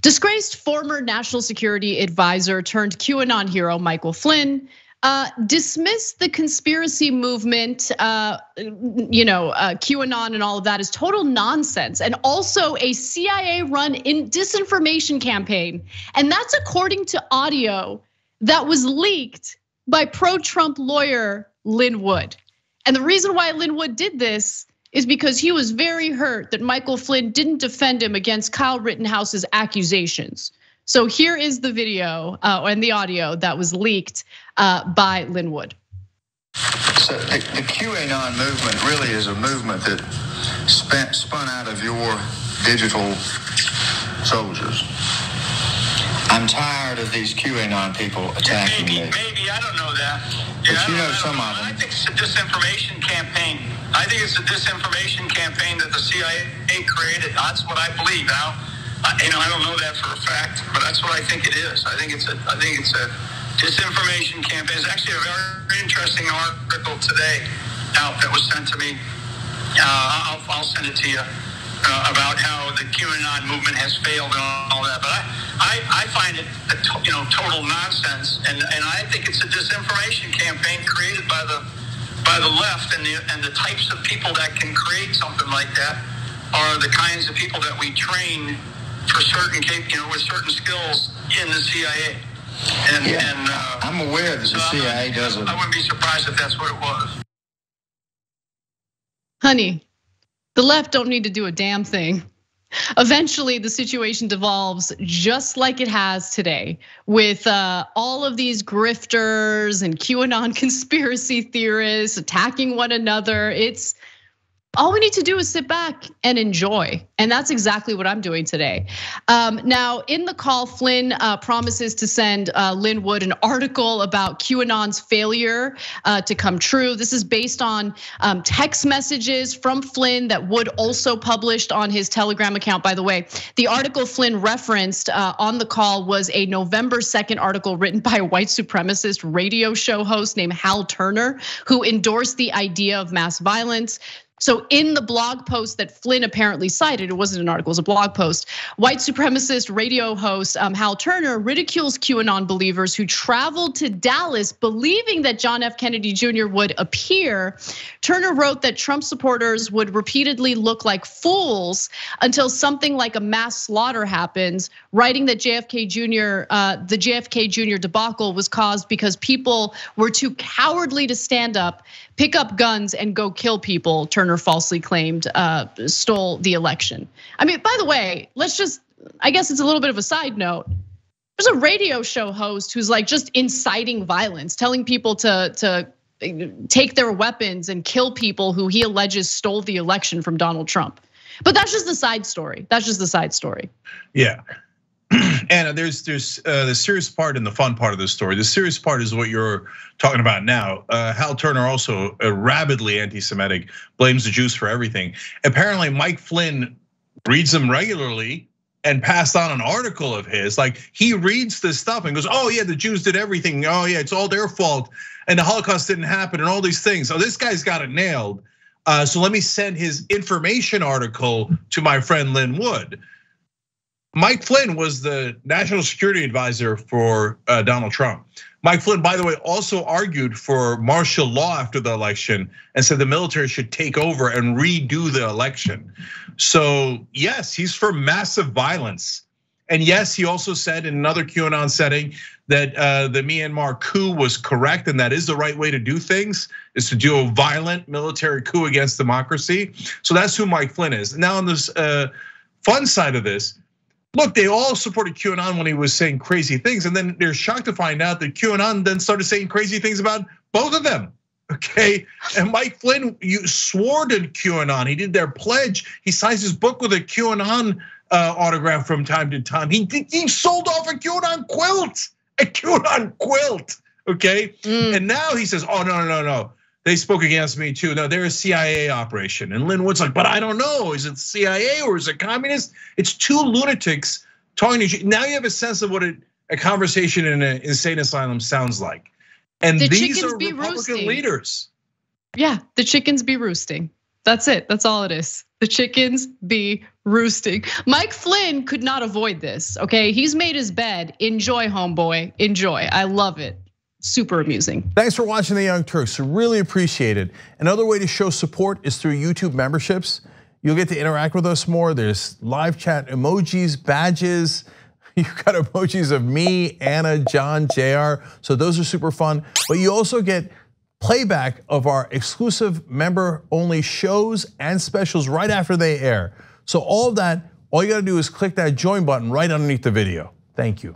Disgraced former national security advisor turned QAnon hero Michael Flynn dismissed the conspiracy movement, QAnon and all of that is total nonsense, and also a CIA-run disinformation campaign. And that's according to audio that was leaked by pro-Trump lawyer Lin Wood. And the reason why Lin Wood did this is because he was very hurt that Michael Flynn didn't defend him against Kyle Rittenhouse's accusations. So here is the video and the audio that was leaked by Lin Wood. So the QAnon movement really is a movement that spun out of your digital soldiers. I'm tired of these QAnon people attacking me. Maybe, I don't know that. But you know some of them. I think it's a disinformation campaign. I think it's a disinformation campaign that the CIA created. That's what I believe. Now, I don't know that for a fact, but that's what I think it is. I think it's a disinformation campaign. It's actually a very interesting article today out that was sent to me. I'll send it to you about how the QAnon movement has failed and all that. But I find it total nonsense, and I think it's a disinformation campaign created by the left, and the types of people that can create something like that are the kinds of people that we train for certain, with certain skills in the CIA. And I'm aware that the CIA doesn't. I wouldn't be surprised if that's what it was. Honey, the left don't need to do a damn thing. Eventually, the situation devolves just like it has today, with all of these grifters and QAnon conspiracy theorists attacking one another. It's all we need to do is sit back and enjoy. And that's exactly what I'm doing today. Now, in the call, Flynn promises to send Lin Wood an article about QAnon's failure to come true. This is based on text messages from Flynn that Wood also published on his Telegram account, by the way. The article Flynn referenced on the call was a November 2nd article written by a white supremacist radio show host named Hal Turner, who endorsed the idea of mass violence. So in the blog post that Flynn apparently cited, it wasn't an article, it was a blog post, white supremacist radio host Hal Turner ridicules QAnon believers who traveled to Dallas believing that John F. Kennedy Jr. would appear. Turner wrote that Trump supporters would repeatedly look like fools until something like a mass slaughter happens, writing that the JFK Jr. debacle was caused because people were too cowardly to stand up, pick up guns and go kill people, Turner falsely claimed stole the election. I mean, by the way, I guess it's a little bit of a side note. There's a radio show host who's like just inciting violence, telling people to take their weapons and kill people who he alleges stole the election from Donald Trump. But that's just the side story. That's just the side story. Yeah. Anna, there's the serious part and the fun part of the story. The serious part is what you're talking about now. Hal Turner, also rabidly anti-Semitic, blames the Jews for everything. Apparently, Mike Flynn reads them regularly and passed on an article of his. Like, he reads this stuff and goes, "Oh yeah, the Jews did everything. Oh yeah, it's all their fault, and the Holocaust didn't happen, and all these things." So this guy's got it nailed. So let me send his information article to my friend Lin Wood. Mike Flynn was the national security advisor for Donald Trump. Mike Flynn, by the way, also argued for martial law after the election and said the military should take over and redo the election. So yes, he's for massive violence. And yes, he also said in another QAnon setting that the Myanmar coup was correct, and that is the right way to do things, is to do a violent military coup against democracy. So that's who Mike Flynn is. Now on this fun side of this, look, they all supported QAnon when he was saying crazy things, and then they're shocked to find out that QAnon then started saying crazy things about both of them. Okay, and Mike Flynn, you swore to QAnon. He did their pledge. He signs his book with a QAnon autograph from time to time. He sold off a QAnon quilt. Okay, and now he says, "Oh no. They spoke against me too. No, they're a CIA operation." And Lin Wood's like, "But I don't know. Is it CIA or is it communist?" It's two lunatics talking to each other. Now you have a sense of what a conversation in an insane asylum sounds like. And these are Republican leaders. Yeah, the chickens be roosting. That's it, that's all it is. The chickens be roosting. Mike Flynn could not avoid this, okay? He's made his bed. Enjoy, homeboy, enjoy. I love it. Super amusing. Thanks for watching the Young Turks, really appreciate it. Another way to show support is through YouTube memberships. You'll get to interact with us more. There's live chat emojis, badges. You've got emojis of me, Anna, John, JR. So those are super fun. But you also get playback of our exclusive member-only shows and specials right after they air. So all of that, all you gotta do is click that join button right underneath the video. Thank you.